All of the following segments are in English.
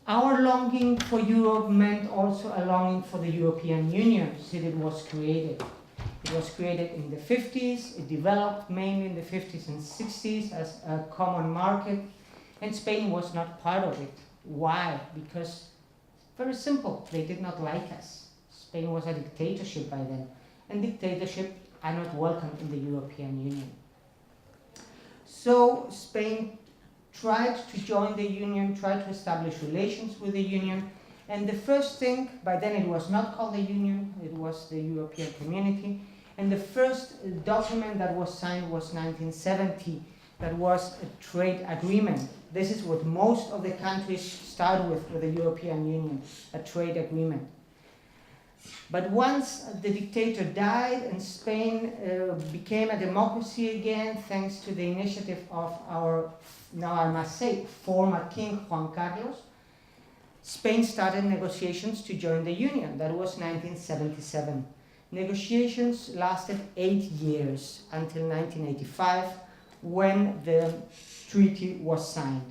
Our longing for Europe meant also a longing for the European Union since it was created. It was created in the 50s, it developed mainly in the 50s and 60s as a common market, and Spain was not part of it. Why? Because, very simple, they did not like us. Spain was a dictatorship by then, and dictatorships are not welcome in the European Union. So Spain tried to join the Union, tried to establish relations with the Union, and the first thing, by then it was not called the Union, it was the European Community, and the first document that was signed was 1970, that was a trade agreement. This is what most of the countries start with the European Union, a trade agreement. But once the dictator died and Spain became a democracy again, thanks to the initiative of our, now I must say, former king Juan Carlos, Spain started negotiations to join the Union. That was 1977. Negotiations lasted 8 years until 1985, when the treaty was signed.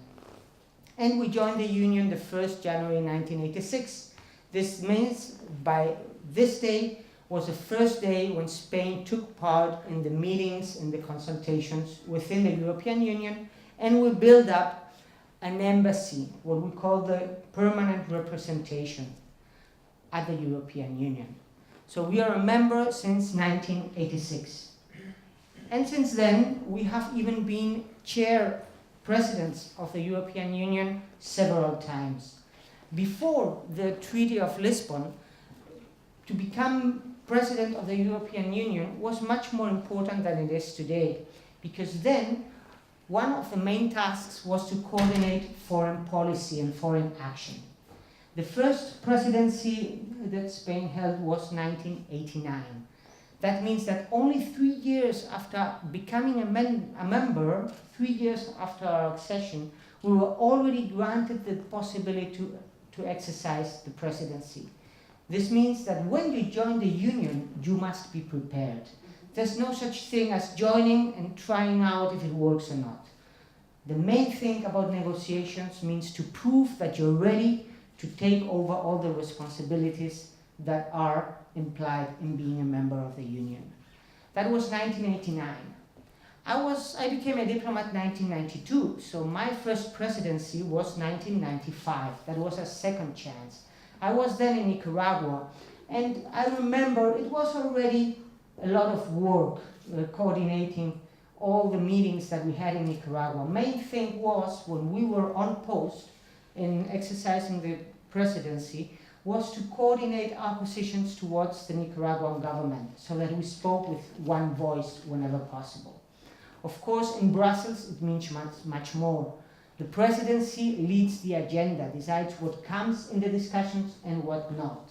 And we joined the Union the 1st January 1986. This means by this day was the first day when Spain took part in the meetings, in the consultations within the European Union, and we built up an embassy, what we call the permanent representation at the European Union. So we are a member since 1986. And since then, we have even been chair presidents of the European Union several times. Before the Treaty of Lisbon, to become president of the European Union was much more important than it is today, because then one of the main tasks was to coordinate foreign policy and foreign action. The first presidency that Spain held was 1989. That means that only 3 years after becoming a member, 3 years after our accession, we were already granted the possibility to exercise the presidency. This means that when you join the Union, you must be prepared. There's no such thing as joining and trying out if it works or not. The main thing about negotiations means to prove that you're ready to take over all the responsibilities that are implied in being a member of the Union. That was 1989. I became a diplomat in 1992, so my first presidency was 1995. That was a second chance. I was then in Nicaragua, and I remember it was already a lot of work coordinating all the meetings that we had in Nicaragua. Main thing was, when we were on post in exercising the presidency, was to coordinate our positions towards the Nicaraguan government so that we spoke with one voice whenever possible. Of course, in Brussels, it means much more. The presidency leads the agenda, decides what comes in the discussions and what not.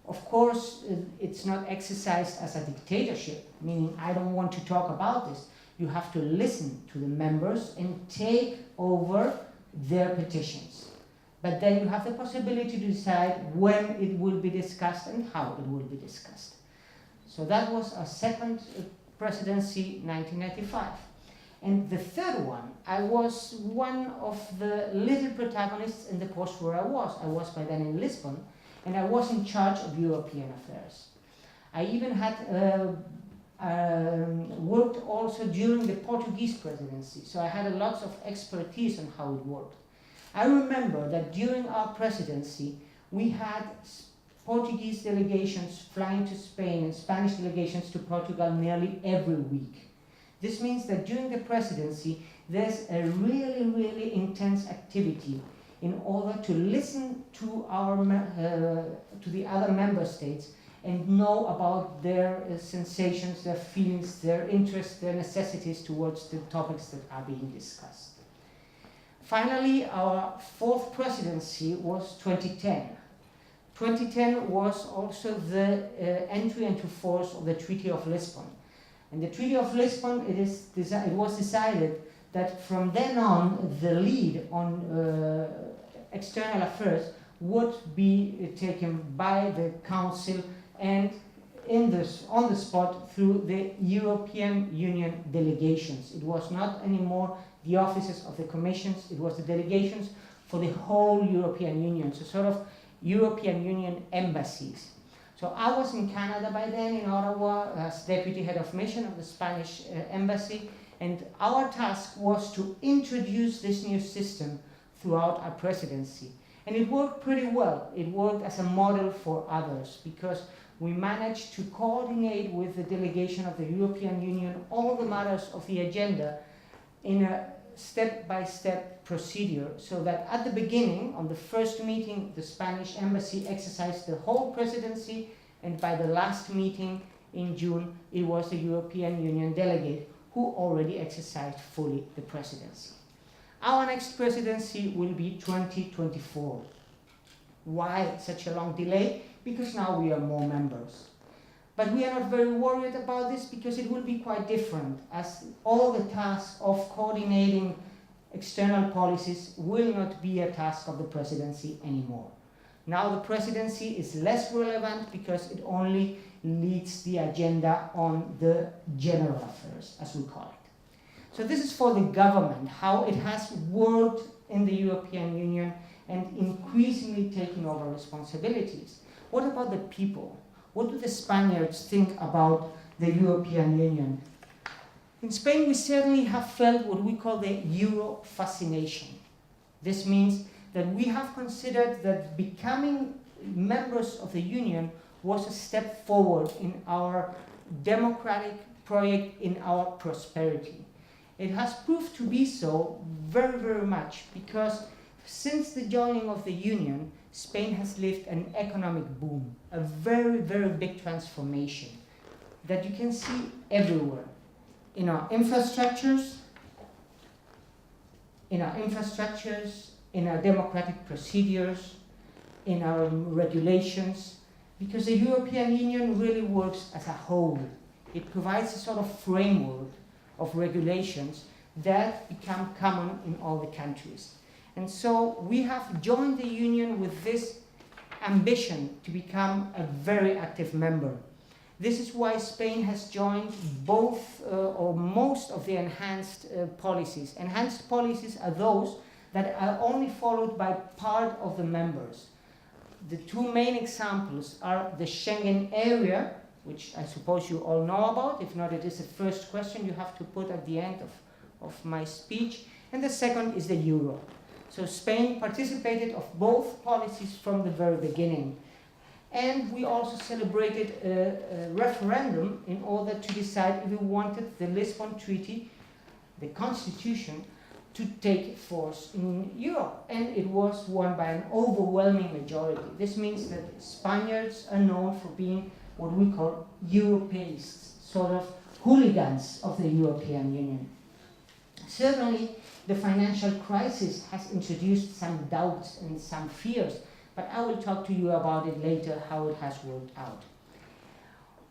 Of course, it's not exercised as a dictatorship, meaning I don't want to talk about this. You have to listen to the members and take over their petitions. But then you have the possibility to decide when it will be discussed and how it will be discussed. So that was our second presidency, 1995. And the third one, I was one of the little protagonists in the post where I was. I was by then in Lisbon, and I was in charge of European affairs. I even had worked also during the Portuguese presidency, so I had a lot of expertise on how it worked. I remember that during our presidency, we had Portuguese delegations flying to Spain and Spanish delegations to Portugal nearly every week. This means that during the presidency, there's a really, really intense activity in order to listen to to the other member states and know about their sensations, their feelings, their interests, their necessities towards the topics that are being discussed. Finally, our fourth presidency was 2010. 2010 was also the entry into force of the Treaty of Lisbon. And the Treaty of Lisbon, it was decided that from then on, the lead on external affairs would be taken by the Council and on the spot through the European Union delegations. It was not anymore the offices of the commissions, it was the delegations for the whole European Union, so sort of European Union embassies. So I was in Canada by then, in Ottawa, as deputy head of mission of the Spanish embassy, and our task was to introduce this new system throughout our presidency. And it worked pretty well. It worked as a model for others, because we managed to coordinate with the delegation of the European Union all the matters of the agenda in a step-by-step procedure, so that at the beginning, on the first meeting, the Spanish embassy exercised the whole presidency, and by the last meeting in June, it was the European Union delegate who already exercised fully the presidency. Our next presidency will be 2024. Why such a long delay? Because now we are more members. But we are not very worried about this, because it will be quite different, as all the tasks of coordinating external policies will not be a task of the presidency anymore. Now the presidency is less relevant because it only leads the agenda on the general affairs, as we call it. So this is for the government, how it has worked in the European Union and increasingly taking over responsibilities. What about the people? What do the Spaniards think about the European Union? In Spain, we certainly have felt what we call the Euro fascination. This means that we have considered that becoming members of the Union was a step forward in our democratic project, in our prosperity. It has proved to be so very, very much, because since the joining of the Union, Spain has lived an economic boom, a very, very big transformation that you can see everywhere. In our infrastructures, in our democratic procedures, in our regulations, because the European Union really works as a whole. It provides a sort of framework of regulations that become common in all the countries. And so we have joined the Union with this ambition to become a very active member. This is why Spain has joined both or most of the enhanced policies. Enhanced policies are those that are only followed by part of the members. The two main examples are the Schengen area, which I suppose you all know about. If not, it is the first question you have to put at the end of my speech. And the second is the euro. So Spain participated of both policies from the very beginning. And we also celebrated a referendum in order to decide if we wanted the Lisbon Treaty, the Constitution, to take force in Europe. And it was won by an overwhelming majority. This means that Spaniards are known for being what we call Europeists, sort of hooligans of the European Union. Certainly, the financial crisis has introduced some doubts and some fears, but I will talk to you about it later, how it has worked out.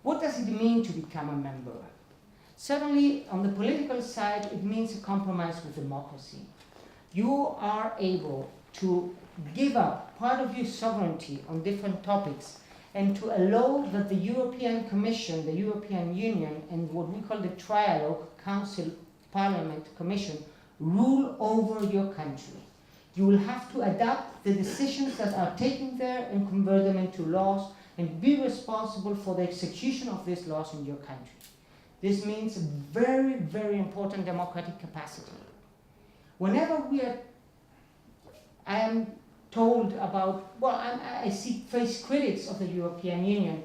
What does it mean to become a member? Certainly, on the political side, it means a compromise with democracy. You are able to give up part of your sovereignty on different topics and to allow that the European Commission, the European Union, and what we call the trialogue, Council, Parliament, Commission, rule over your country. You will have to adapt the decisions that are taken there and convert them into laws and be responsible for the execution of these laws in your country. This means very, very important democratic capacity. Whenever I am told about, I face critics of the European Union,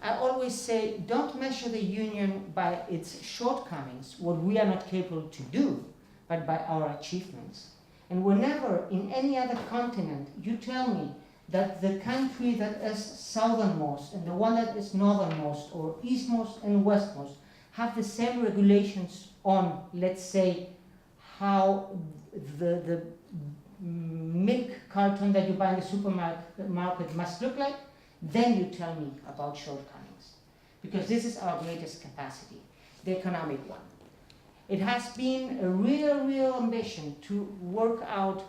I always say, don't measure the Union by its shortcomings, what we are not capable to do, but by our achievements. And whenever in any other continent you tell me that the country that is southernmost and the one that is northernmost or eastmost and westmost have the same regulations on, let's say, how the milk carton that you buy in the supermarket must look like, then you tell me about shortcomings. Because this is our greatest capacity, the economic one. It has been a real ambition to work out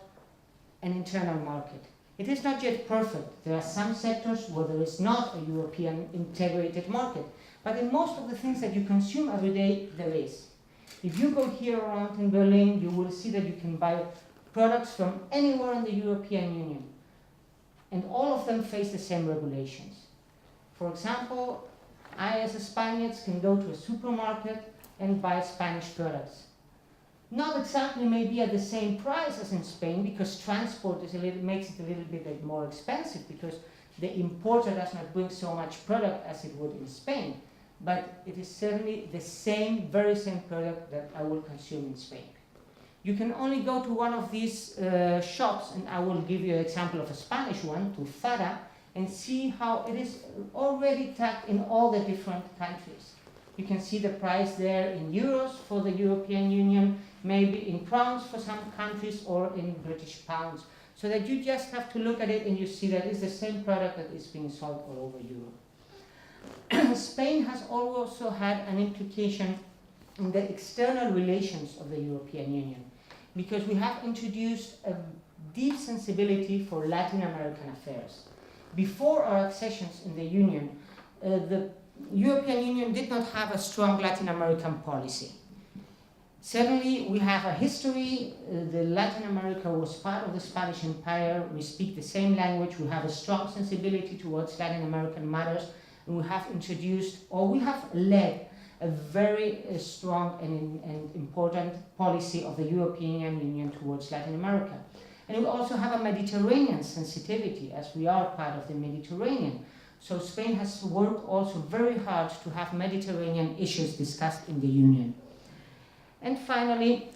an internal market. It is not yet perfect. There are some sectors where there is not a European integrated market. But in most of the things that you consume every day, there is. If you go here around in Berlin, you will see that you can buy products from anywhere in the European Union. And all of them face the same regulations. For example, I as a Spaniard can go to a supermarket and buy Spanish products. Not exactly maybe at the same price as in Spain, because transport makes it a little bit more expensive, because the importer does not bring so much product as it would in Spain. But it is certainly the same, very same product that I will consume in Spain. You can only go to one of these shops, and I will give you an example of a Spanish one, to Zara, and see how it is already tagged in all the different countries. You can see the price there in euros for the European Union, maybe in crowns for some countries, or in British pounds. So that you just have to look at it and you see that it's the same product that is being sold all over Europe. Spain has also had an implication in the external relations of the European Union, because we have introduced a deep sensibility for Latin American affairs. Before our accessions in the Union, the European Union did not have a strong Latin American policy. Certainly, we have a history. The Latin America was part of the Spanish Empire. We speak the same language. We have a strong sensibility towards Latin American matters. And we have introduced, or we have led, a very strong and important policy of the European Union towards Latin America. And we also have a Mediterranean sensitivity, as we are part of the Mediterranean. So Spain has worked also very hard to have Mediterranean issues discussed in the Union. And finally,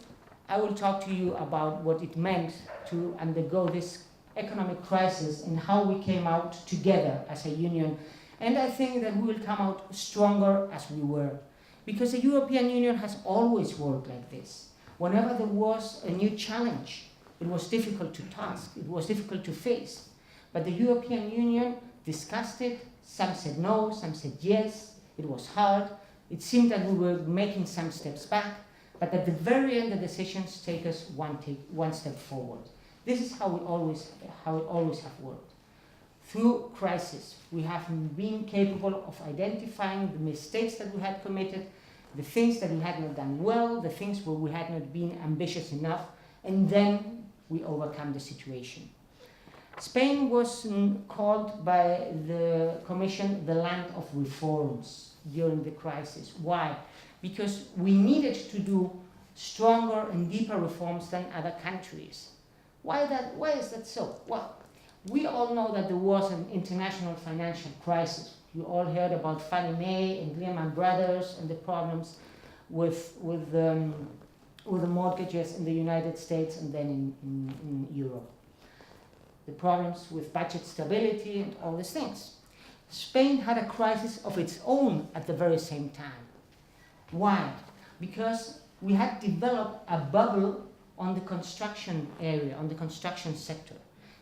I will talk to you about what it meant to undergo this economic crisis and how we came out together as a union. And I think that we will come out stronger as we were. Because the European Union has always worked like this. Whenever there was a new challenge, it was difficult to task, it was difficult to face. But the European Union discussed it. Some said no, some said yes. It was hard. It seemed that we were making some steps back. But at the very end, the decisions take us one step forward. This is how it always have worked. Through crisis, we have been capable of identifying the mistakes that we had committed, the things that we had not done well, the things where we had not been ambitious enough, and then we overcome the situation. Spain was called by the Commission the land of reforms during the crisis. Why? Because we needed to do stronger and deeper reforms than other countries. Why is that so? Well, we all know that there was an international financial crisis. You all heard about Fannie Mae and Lehman Brothers and the problems with the mortgages in the United States and then in Europe. The problems with budget stability and all these things. Spain had a crisis of its own at the very same time. Why? Because we had developed a bubble on the construction area, on the construction sector.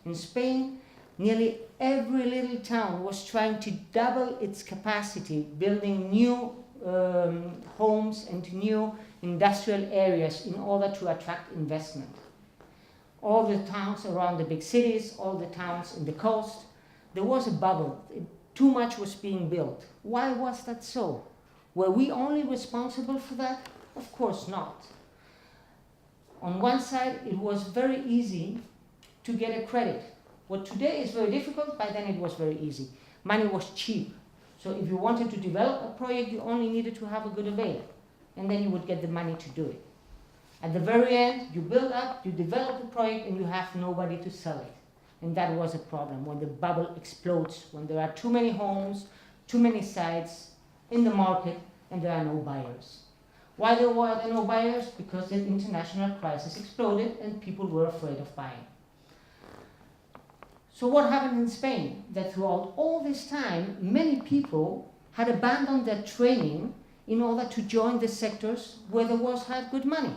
In Spain, nearly every little town was trying to double its capacity, building new homes and new industrial areas in order to attract investment. All the towns around the big cities, all the towns in the coast, there was a bubble. Too much was being built. Why was that so? Were we only responsible for that? Of course not. On one side, it was very easy to get a credit. What today is very difficult, by then it was very easy. Money was cheap. So if you wanted to develop a project, you only needed to have a good avail. And then you would get the money to do it. At the very end, you build up, you develop the project, and you have nobody to sell it. And that was a problem when the bubble explodes, when there are too many homes, too many sites in the market, and there are no buyers. Why there were no buyers? Because the international crisis exploded and people were afraid of buying. So what happened in Spain? That throughout all this time, many people had abandoned their training in order to join the sectors where there had good money.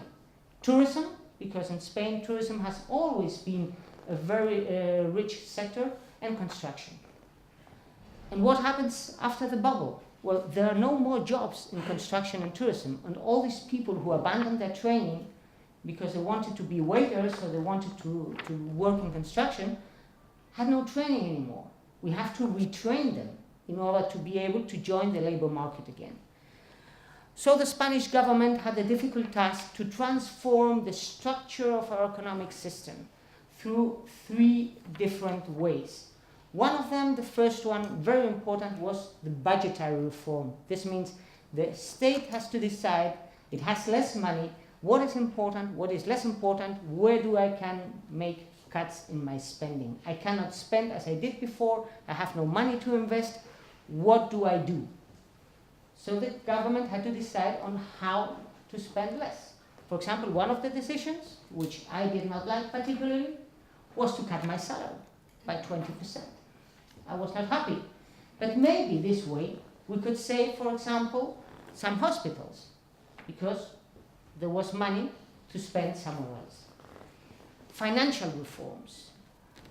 Tourism, because in Spain tourism has always been a very rich sector, and construction. And what happens after the bubble? Well, there are no more jobs in construction and tourism, and all these people who abandoned their training because they wanted to be waiters or they wanted to work in construction had no training anymore. We have to retrain them in order to be able to join the labor market again. So the Spanish government had the difficult task to transform the structure of our economic system through 3 different ways. One of them, the first one, very important, was the budgetary reform. This means the state has to decide, it has less money, what is important, what is less important, where do I can make cuts in my spending. I cannot spend as I did before, I have no money to invest, what do I do? So the government had to decide on how to spend less. For example, one of the decisions, which I did not like particularly, was to cut my salary by 20%. I was not happy. But maybe this way we could save, for example, some hospitals, because there was money to spend somewhere else. Financial reforms.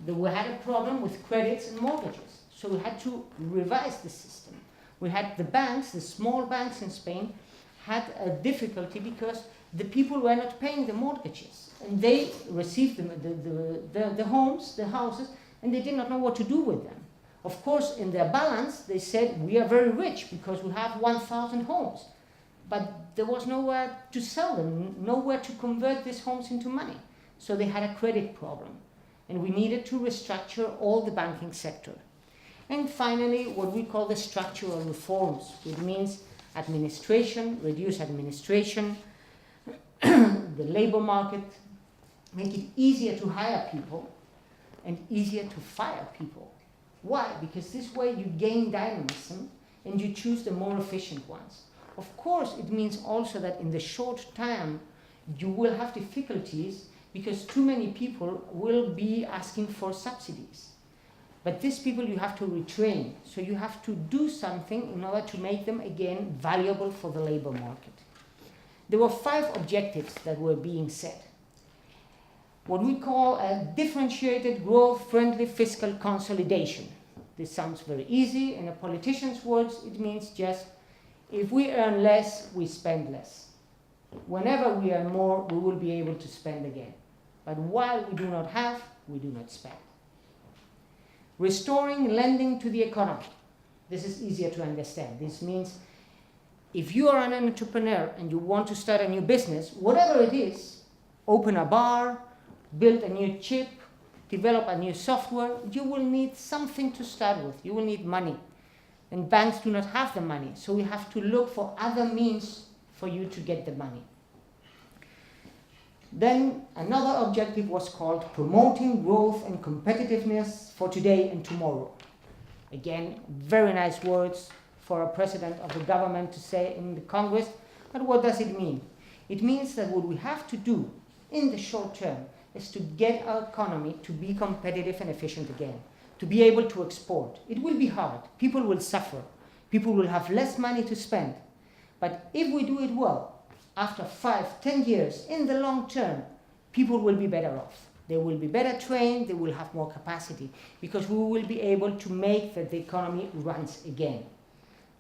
We had a problem with credits and mortgages, so we had to revise the system. We had the banks, the small banks in Spain, had a difficulty because the people were not paying the mortgages, and they received the homes, the houses, and they did not know what to do with them. Of course, in their balance, they said, we are very rich because we have 1,000 homes. But there was nowhere to sell them, nowhere to convert these homes into money. So they had a credit problem. And we needed to restructure all the banking sector. And finally, what we call the structural reforms, which means administration, reduce administration, the labor market, make it easier to hire people and easier to fire people. Why? Because this way you gain dynamism and you choose the more efficient ones. Of course, it means also that in the short term you will have difficulties because too many people will be asking for subsidies. But these people you have to retrain, so you have to do something in order to make them again valuable for the labor market. There were 5 objectives that were being set. What we call a differentiated, growth-friendly fiscal consolidation. This sounds very easy. In a politician's words, it means just, if we earn less, we spend less. Whenever we earn more, we will be able to spend again. But while we do not have, we do not spend. Restoring lending to the economy. This is easier to understand. This means if you are an entrepreneur and you want to start a new business, whatever it is, open a bar, build a new chip, develop a new software, you will need something to start with. You will need money. And banks do not have the money, so we have to look for other means for you to get the money. Then another objective was called promoting growth and competitiveness for today and tomorrow. Again, very nice words for a president of the government to say in the Congress, but what does it mean? It means that what we have to do in the short term is to get our economy to be competitive and efficient again, to be able to export. It will be hard. People will suffer. People will have less money to spend. But if we do it well, after 5, 10 years, in the long term, people will be better off. They will be better trained, they will have more capacity, because we will be able to make that the economy runs again.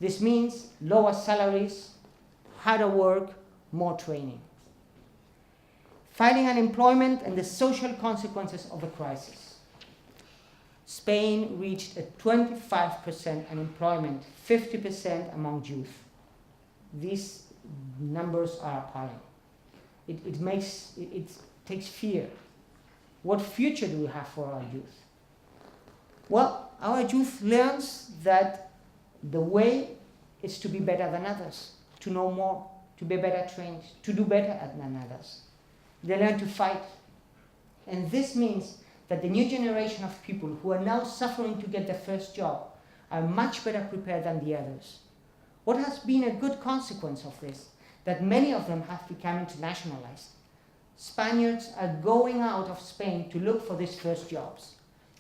This means lower salaries, harder work, more training. Fighting unemployment and the social consequences of the crisis. Spain reached a 25% unemployment, 50% among youth. These numbers are appalling. It takes fear. What future do we have for our youth? Well, our youth learns that the way is to be better than others, to know more, to be better trained, to do better than others. They learn to fight. And this means that the new generation of people who are now suffering to get their first job are much better prepared than the others. What has been a good consequence of this? That many of them have become internationalized. Spaniards are going out of Spain to look for these first jobs.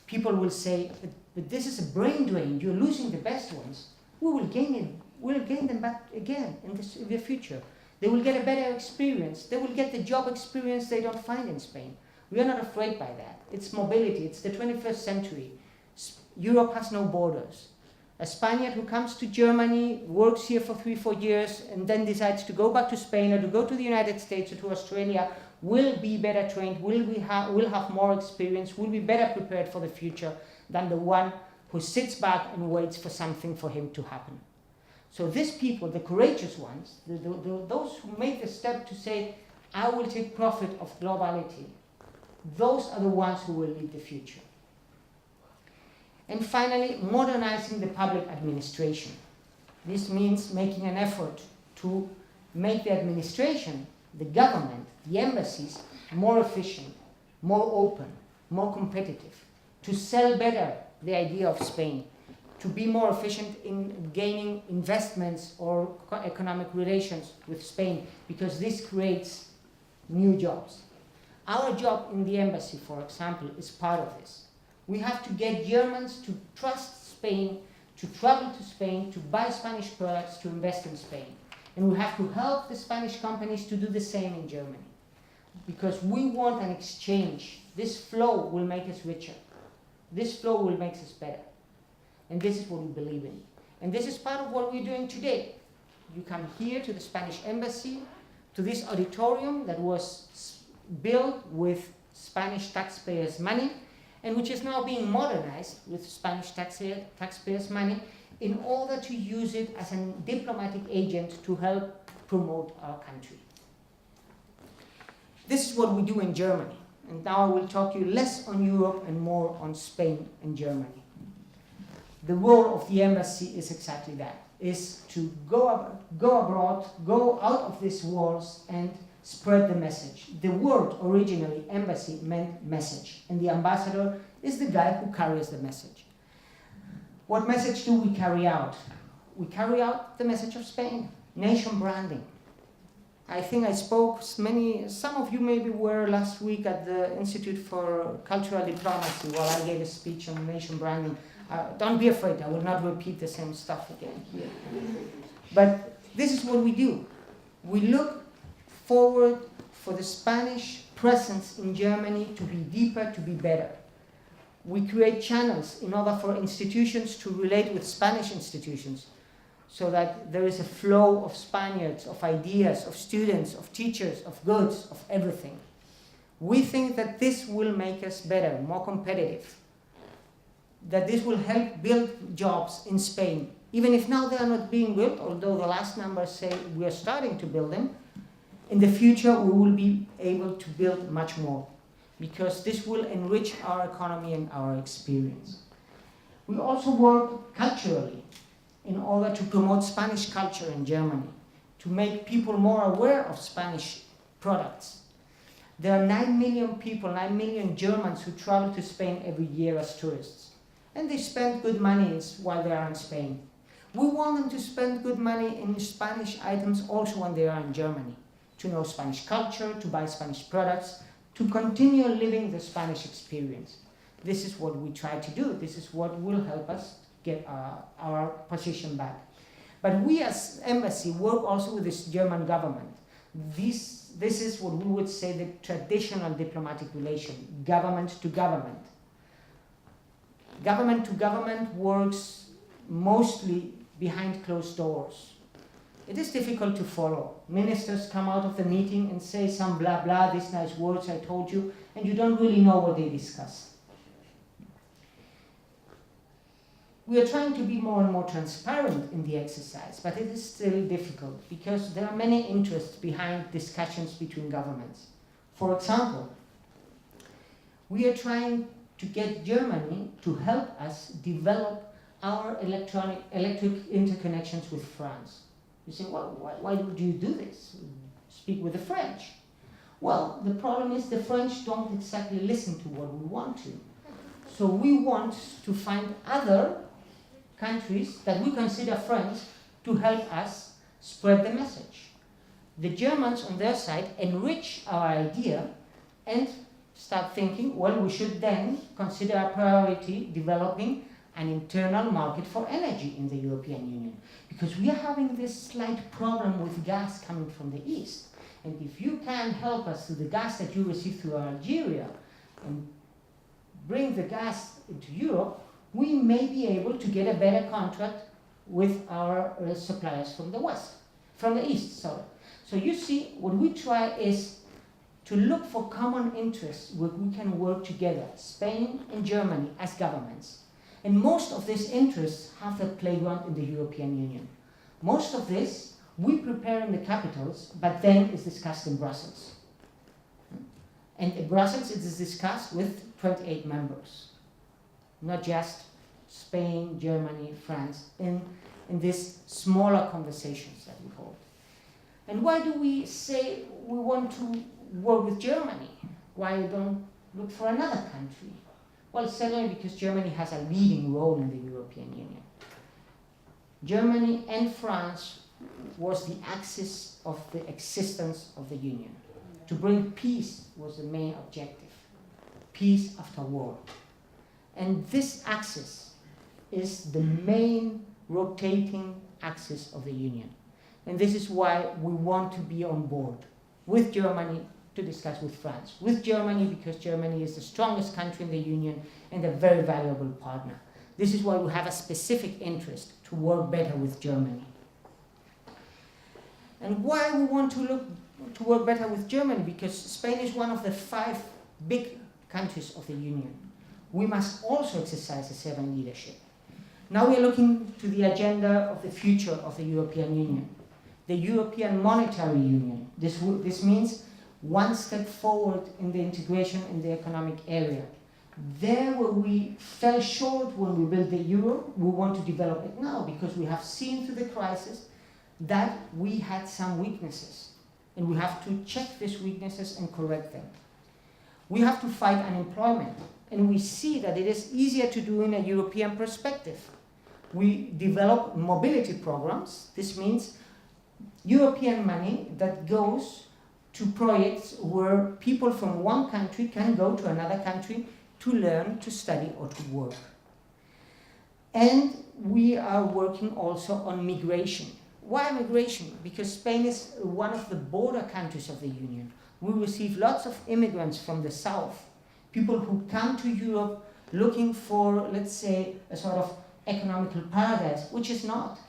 People will say, but this is a brain drain, you're losing the best ones. We'll gain them back again in the future. They will get a better experience. They will get the job experience they don't find in Spain. We are not afraid by that. It's mobility, it's the 21st century. Europe has no borders. A Spaniard who comes to Germany, works here for 3-4 years, and then decides to go back to Spain or to go to the United States or to Australia will be better trained, will have more experience, will be better prepared for the future than the one who sits back and waits for something for him to happen. So these people, the courageous ones, those who make the step to say, I will take profit of globality, those are the ones who will lead the future. And finally, modernizing the public administration. This means making an effort to make the administration, the government, the embassies, more efficient, more open, more competitive, to sell better the idea of Spain, to be more efficient in gaining investments or economic relations with Spain, because this creates new jobs. Our job in the embassy, for example, is part of this. We have to get Germans to trust Spain, to travel to Spain, to buy Spanish products, to invest in Spain. And we have to help the Spanish companies to do the same in Germany. Because we want an exchange. This flow will make us richer. This flow will make us better. And this is what we believe in. And this is part of what we're doing today. You come here to the Spanish embassy, to this auditorium that was built with Spanish taxpayers' money, and which is now being modernized with Spanish taxpayers' money in order to use it as a diplomatic agent to help promote our country. This is what we do in Germany. And now I will talk to you less on Europe and more on Spain and Germany. The role of the embassy is exactly that, is to go abroad, go out of these walls and spread the message. The word originally, embassy, meant message, and the ambassador is the guy who carries the message. What message do we carry out? We carry out the message of Spain, nation branding. I think I spoke, some of you maybe were last week at the Institute for Cultural Diplomacy while I gave a speech on nation branding. Don't be afraid, I will not repeat the same stuff again here. But this is what we do. We look forward for the Spanish presence in Germany to be deeper, to be better. We create channels in order for institutions to relate with Spanish institutions, so that there is a flow of Spaniards, of ideas, of students, of teachers, of goods, of everything. We think that this will make us better, more competitive, that this will help build jobs in Spain, even if now they are not being built, although the last numbers say we are starting to build them. In the future, we will be able to build much more, because this will enrich our economy and our experience. We also work culturally in order to promote Spanish culture in Germany, to make people more aware of Spanish products. There are 9 million people, 9 million Germans who travel to Spain every year as tourists. And they spend good money while they are in Spain. We want them to spend good money in Spanish items also when they are in Germany, to know Spanish culture, to buy Spanish products, to continue living the Spanish experience. This is what we try to do. This is what will help us get our position back. But we as embassy work also with this German government. This is what we would say the traditional diplomatic relation, government to government. Government to government works mostly behind closed doors. It is difficult to follow. Ministers come out of the meeting and say some blah blah, these nice words I told you, and you don't really know what they discuss. We are trying to be more and more transparent in the exercise, but it is still difficult because there are many interests behind discussions between governments. For example, we are trying to get Germany to help us develop our electric interconnections with France. You say, well, why would you do this? Speak with the French. Well, the problem is the French don't exactly listen to what we want to. So we want to find other countries that we consider friends to help us spread the message. The Germans on their side enrich our idea and start thinking, well, we should then consider a priority developing an internal market for energy in the European Union. Because we are having this slight problem with gas coming from the east. And if you can help us through the gas that you receive through Algeria and bring the gas into Europe, we may be able to get a better contract with our suppliers from the east, sorry. So you see, what we try is to look for common interests where we can work together, Spain and Germany as governments. And most of these interests have their playground in the European Union. Most of this we prepare in the capitals, but then is discussed in Brussels. And in Brussels it is discussed with 28 members, not just Spain, Germany, France, in these smaller conversations that we hold. And why do we say we want to work with Germany? Why don't look for another country? Well, certainly because Germany has a leading role in the European Union. Germany and France was the axis of the existence of the Union. To bring peace was the main objective. Peace after war. And this axis is the main rotating axis of the Union. And this is why we want to be on board with Germany to discuss with France. With Germany because Germany is the strongest country in the Union and a very valuable partner. This is why we have a specific interest to work better with Germany. And why we want to work better with Germany? Because Spain is one of the 5 big countries of the Union. We must also exercise a servant leadership. Now we are looking to the agenda of the future of the European Union. The European Monetary Union. This means one step forward in the integration in the economic area. There where we fell short when we built the euro, we want to develop it now because we have seen through the crisis that we had some weaknesses. And we have to check these weaknesses and correct them. We have to fight unemployment. And we see that it is easier to do in a European perspective. We develop mobility programs. This means European money that goes to projects where people from one country can go to another country to learn, to study, or to work. And we are working also on migration. Why migration? Because Spain is one of the border countries of the Union. We receive lots of immigrants from the south, people who come to Europe looking for, let's say, a sort of economical paradise, which is not.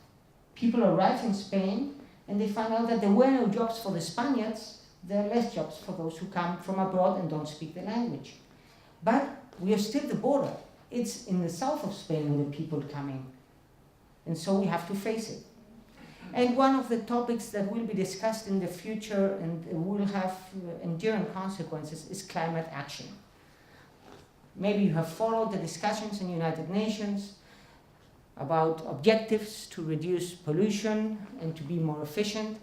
People arrive in Spain and they find out that there were no jobs for the Spaniards, there are less jobs for those who come from abroad and don't speak the language. But we are still the border. It's in the south of Spain where the people come in. And so we have to face it. And one of the topics that will be discussed in the future and will have enduring consequences is climate action. Maybe you have followed the discussions in the United Nations about objectives to reduce pollution and to be more efficient.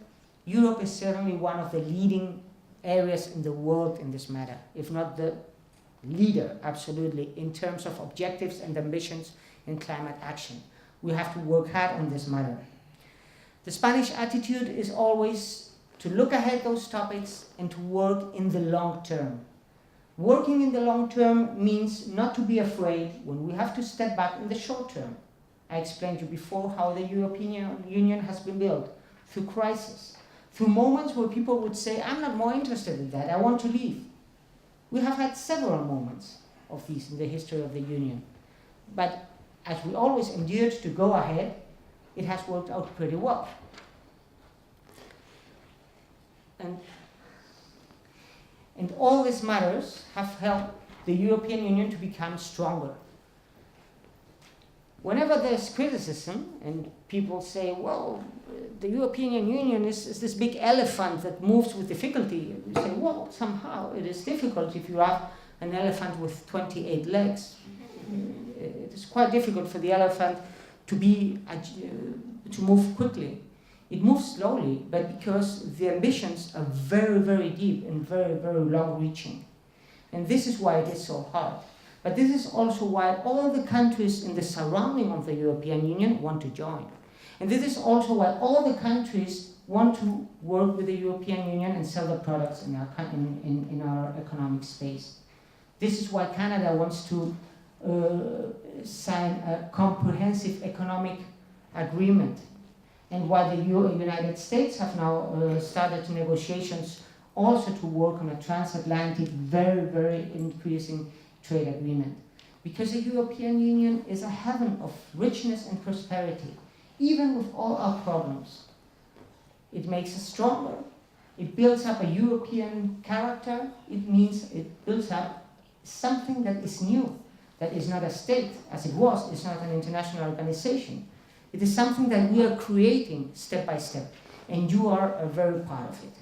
Europe is certainly one of the leading areas in the world in this matter, if not the leader, absolutely, in terms of objectives and ambitions in climate action. We have to work hard on this matter. The Spanish attitude is always to look ahead those topics and to work in the long term. Working in the long term means not to be afraid when we have to step back in the short term. I explained to you before how the European Union has been built through crisis, through moments where people would say, I'm not more interested in that, I want to leave. We have had several moments of these in the history of the Union. But as we always endured to go ahead, it has worked out pretty well. And all these matters have helped the European Union to become stronger. Whenever there's criticism and people say, well, the European Union is this big elephant that moves with difficulty, we say, well, somehow it is difficult if you have an elephant with 28 legs. It is quite difficult for the elephant to move quickly. It moves slowly, but because the ambitions are very, very deep and very, very long-reaching. And this is why it is so hard. But this is also why all the countries in the surrounding of the European Union want to join. And this is also why all the countries want to work with the European Union and sell their products in our economic space. This is why Canada wants to sign a comprehensive economic agreement, and why the United States have now started negotiations also to work on a transatlantic, very, very increasing trade agreement. Because the European Union is a heaven of richness and prosperity, even with all our problems. It makes us stronger. It builds up a European character. It means it builds up something that is new, that is not a state, as it was. It's not an international organization. It is something that we are creating step by step, and you are a very part of it.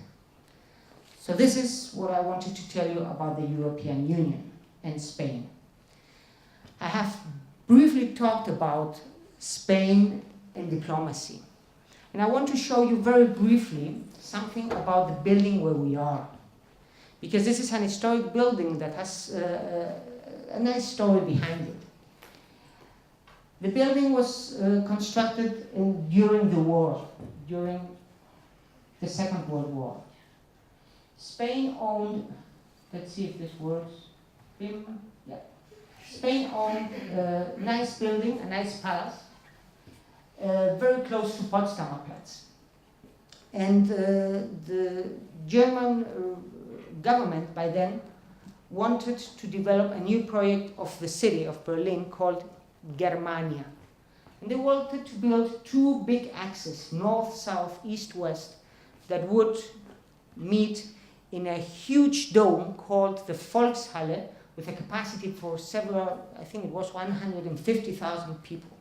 So this is what I wanted to tell you about the European Union and Spain. I have briefly talked about Spain and diplomacy. And I want to show you very briefly something about the building where we are. Because this is an historic building that has a nice story behind it. The building was constructed during the war, during the Second World War. Spain owned, let's see if this works. Yeah. Spain owned a nice building, a nice palace, very close to Potsdamer Platz. And the German government by then wanted to develop a new project of the city of Berlin called Germania. And they wanted to build two big axes, north, south, east, west, that would meet in a huge dome called the Volkshalle, with a capacity for several, I think it was 150,000 people.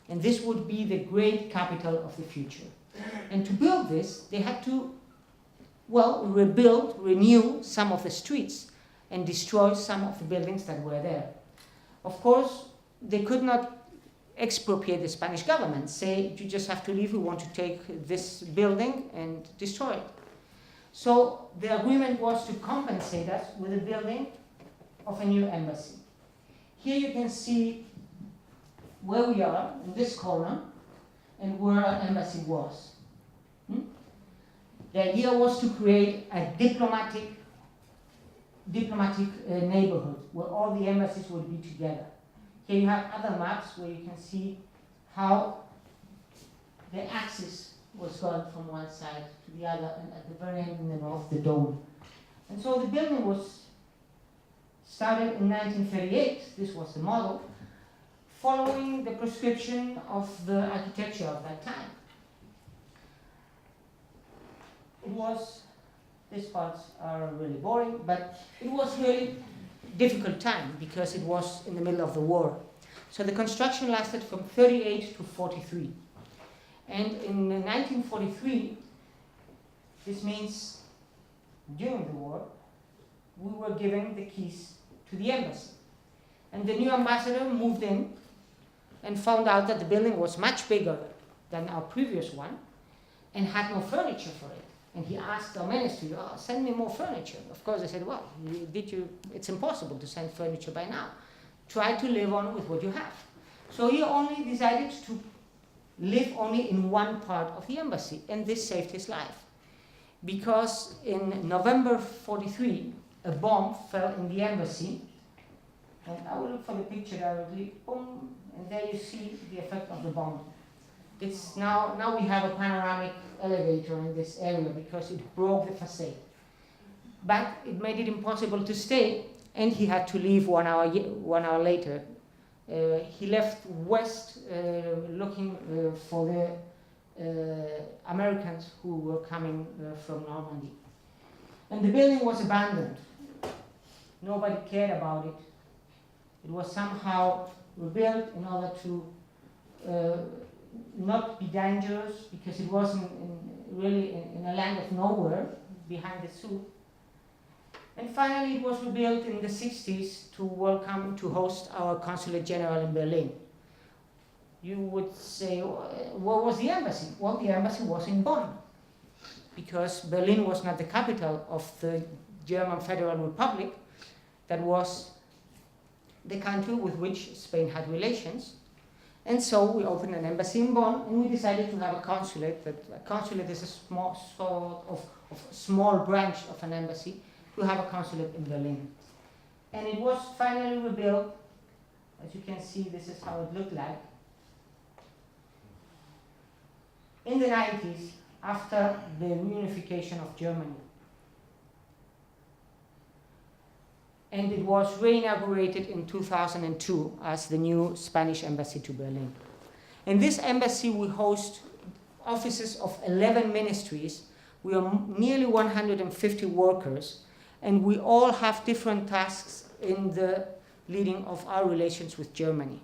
And this would be the great capital of the future. And to build this, they had to, well, renew some of the streets and destroy some of the buildings that were there. Of course, they could not expropriate the Spanish government, say, you just have to leave, we want to take this building and destroy it. So the agreement was to compensate us with a building of a new embassy. Here you can see where we are, in this corner, and where our embassy was. The idea was to create a diplomatic neighborhood where all the embassies would be together. Here you have other maps where you can see how the axis was going from one side to the other, and at the very end in the north, the dome. And so the building was started in 1938, this was the model, following the prescription of the architecture of that time. It was, these parts are really boring, but it was really difficult time because it was in the middle of the war. So the construction lasted from 38 to 43. And in 1943, this means during the war, we were given the keys to the embassy. And the new ambassador moved in and found out that the building was much bigger than our previous one and had no furniture for it. And he asked our ministry, oh, send me more furniture. Of course, I said, well, it's impossible to send furniture by now. Try to live on with what you have. So he only decided to live only in one part of the embassy, and this saved his life. Because in November 43, a bomb fell in the embassy, and I will look for the picture directly, boom, and there you see the effect of the bomb. It's now we have a panoramic elevator in this area because it broke the facade. But it made it impossible to stay, and he had to leave 1 hour later. He left west looking for the Americans who were coming from Normandy. And the building was abandoned. Nobody cared about it. It was somehow rebuilt in order to not be dangerous, because it wasn't really in a land of nowhere behind the sea. And finally, it was rebuilt in the 60s to host our Consulate General in Berlin. You would say, where was the embassy? Well, the embassy was in Bonn, because Berlin was not the capital of the German Federal Republic. That was the country with which Spain had relations. And so we opened an embassy in Bonn, and we decided to have a consulate. A consulate is a small branch of an embassy, to have a consulate in Berlin. And it was finally rebuilt. As you can see, this is how it looked like. In the 90s, after the reunification of Germany. And it was re-inaugurated in 2002 as the new Spanish embassy to Berlin. In this embassy, we host offices of 11 ministries. We are nearly 150 workers, and we all have different tasks in the leading of our relations with Germany.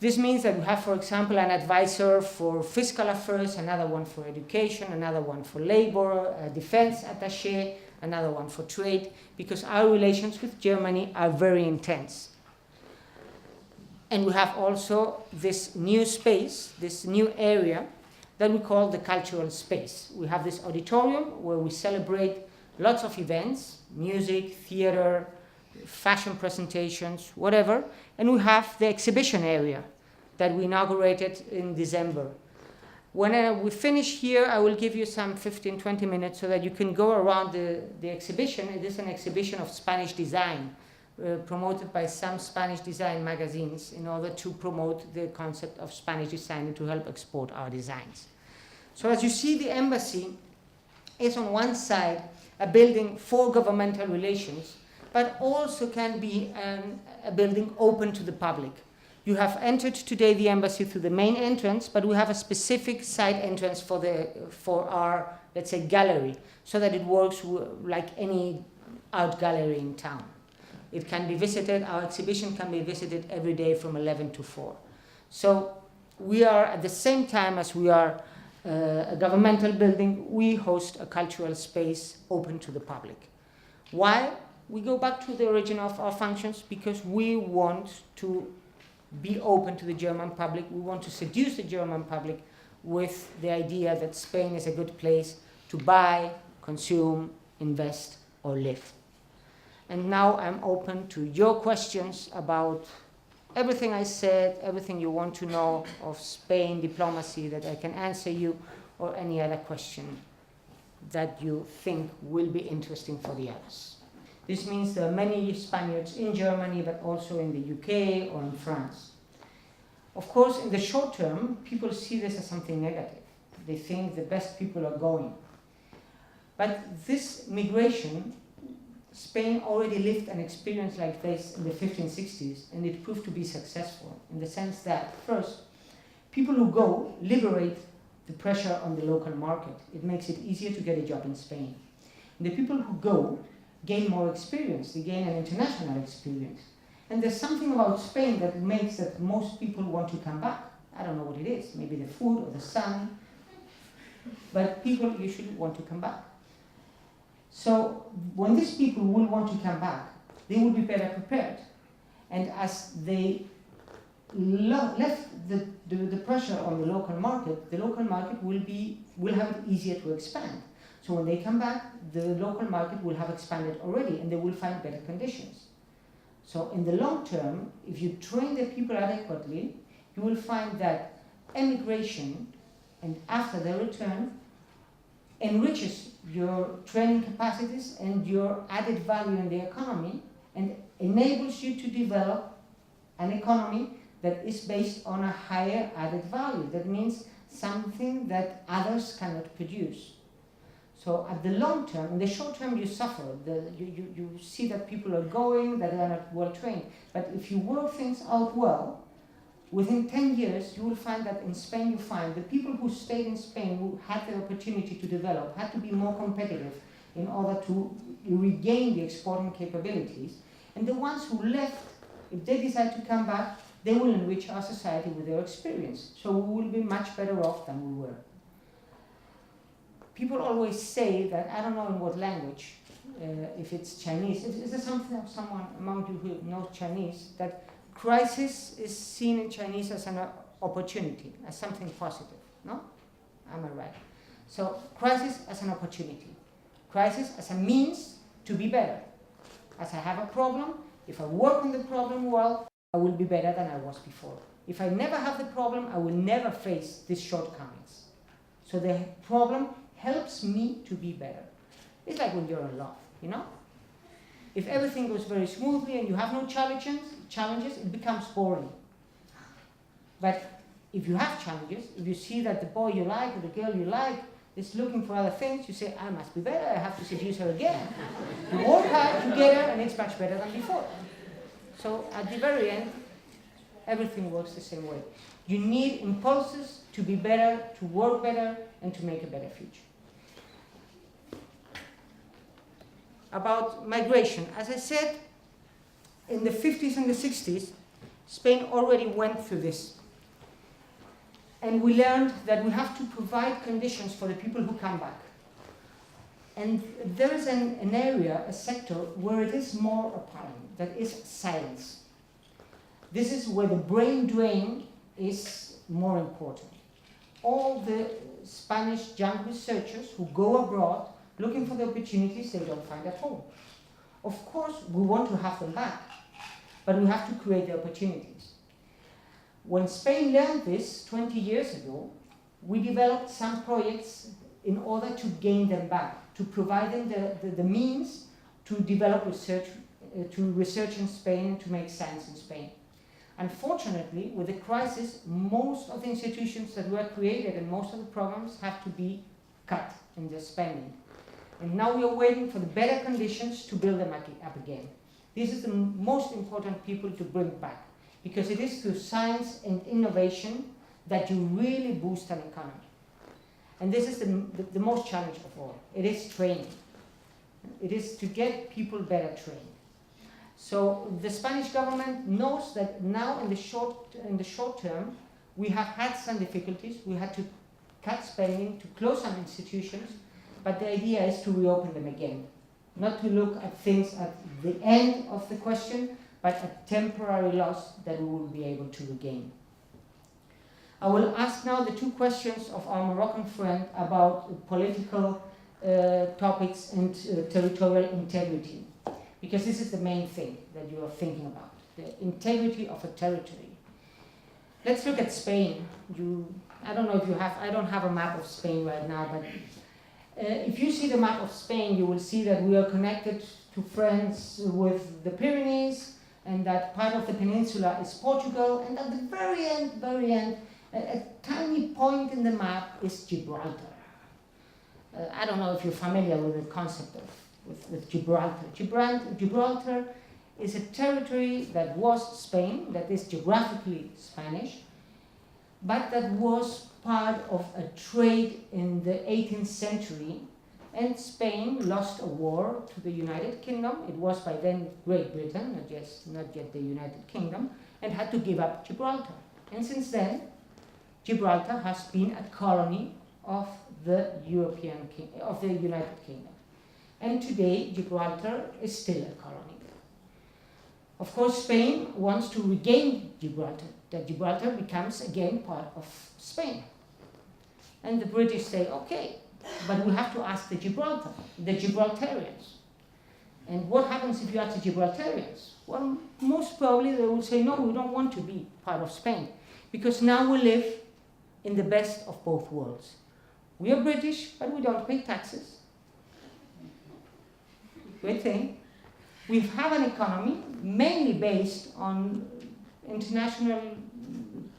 This means that we have, for example, an advisor for fiscal affairs, another one for education, another one for labor, a defense attaché, another one for trade, because our relations with Germany are very intense. And we have also this new space, this new area that we call the cultural space. We have this auditorium where we celebrate lots of events, music, theater, fashion presentations, whatever. And we have the exhibition area that we inaugurated in December. When we finish here, I will give you some 15, 20 minutes so that you can go around the exhibition. It is an exhibition of Spanish design, promoted by some Spanish design magazines in order to promote the concept of Spanish design and to help export our designs. So as you see, the embassy is on one side a building for governmental relations, but also can be a building open to the public. You have entered today the embassy through the main entrance, but we have a specific side entrance for our, let's say, gallery, so that it works like any art gallery in town. It can be visited, our exhibition can be visited every day from 11 to 4. So we are, at the same time as we are a governmental building, we host a cultural space open to the public. Why? We go back to the origin of our functions because we want to be open to the German public. We want to seduce the German public with the idea that Spain is a good place to buy, consume, invest, or live. And now I'm open to your questions about everything I said, everything you want to know of Spain diplomacy that I can answer you, or any other question that you think will be interesting for the others. This means there are many Spaniards in Germany, but also in the UK or in France. Of course, in the short term, people see this as something negative. They think the best people are going. But this migration, Spain already lived an experience like this in the 1560s, and it proved to be successful in the sense that, first, people who go liberate the pressure on the local market. It makes it easier to get a job in Spain. And the people who go gain more experience, they gain an international experience. And there's something about Spain that makes that most people want to come back. I don't know what it is, maybe the food or the sun, but people usually want to come back. So when these people will want to come back, they will be better prepared. And as they left the pressure on the local market will have it easier to expand. So when they come back, the local market will have expanded already and they will find better conditions. So in the long term, if you train the people adequately, you will find that emigration and after their return enriches your training capacities and your added value in the economy and enables you to develop an economy that is based on a higher added value. That means something that others cannot produce. So at the long term, in the short term you suffer. You see that people are going, that they are not well trained. But if you work things out well, within 10 years you will find that in Spain you find the people who stayed in Spain, who had the opportunity to develop, had to be more competitive in order to regain the exporting capabilities. And the ones who left, if they decide to come back, they will enrich our society with their experience. So we will be much better off than we were. People always say that, I don't know in what language, if it's Chinese, is there someone among you who knows Chinese, that crisis is seen in Chinese as an opportunity, as something positive, no? Am I right? So crisis as an opportunity. Crisis as a means to be better. As I have a problem, if I work on the problem well, I will be better than I was before. If I never have the problem, I will never face these shortcomings. So the problem helps me to be better. It's like when you're in love, you know? If everything goes very smoothly and you have no challenges, it becomes boring. But if you have challenges, if you see that the boy you like or the girl you like is looking for other things, you say, I must be better, I have to seduce her again. You work hard together and it's much better than before. So at the very end, everything works the same way. You need impulses to be better, to work better, and to make a better future. About migration, as I said, in the 50s and the 60s, Spain already went through this. And we learned that we have to provide conditions for the people who come back. And there is an area, a sector, where it is more apparent, that is science. This is where the brain drain is more important. All the Spanish young researchers who go abroad looking for the opportunities they don't find at home. Of course, we want to have them back, but we have to create the opportunities. When Spain learned this 20 years ago, we developed some projects in order to gain them back, to provide them the means to develop research, to research in Spain and to make science in Spain. Unfortunately, with the crisis, most of the institutions that were created and most of the programs have to be cut in their spending. And now we are waiting for the better conditions to build them up again. This is the most important people to bring back, because it is through science and innovation that you really boost an economy. And this is the most challenge of all. It is training. It is to get people better trained. So the Spanish government knows that now in the short term, we have had some difficulties. We had to cut spending, to close some institutions, but the idea is to reopen them again. Not to look at things at the end of the question, but a temporary loss that we will be able to regain. I will ask now the two questions of our Moroccan friend about political topics and territorial integrity, because this is the main thing that you are thinking about, the integrity of a territory. Let's look at Spain. I don't know if you have, I don't have a map of Spain right now, but if you see the map of Spain, you will see that we are connected to France with the Pyrenees, and that part of the peninsula is Portugal, and at the very end, a tiny point in the map is Gibraltar. I don't know if you're familiar with the concept with Gibraltar. Gibraltar is a territory that was Spain, that is geographically Spanish, but that was part of a trade in the 18th century, and Spain lost a war to the United Kingdom. It was by then Great Britain, not yet the United Kingdom, and had to give up Gibraltar. And since then, Gibraltar has been a colony of the United Kingdom. And today, Gibraltar is still a colony. Of course, Spain wants to regain Gibraltar, that Gibraltar becomes again part of Spain. And the British say, okay, but we have to ask the Gibraltarians. And what happens if you ask the Gibraltarians? Well, most probably they will say, no, we don't want to be part of Spain, because now we live in the best of both worlds. We are British, but we don't pay taxes. Great thing. We have an economy mainly based on international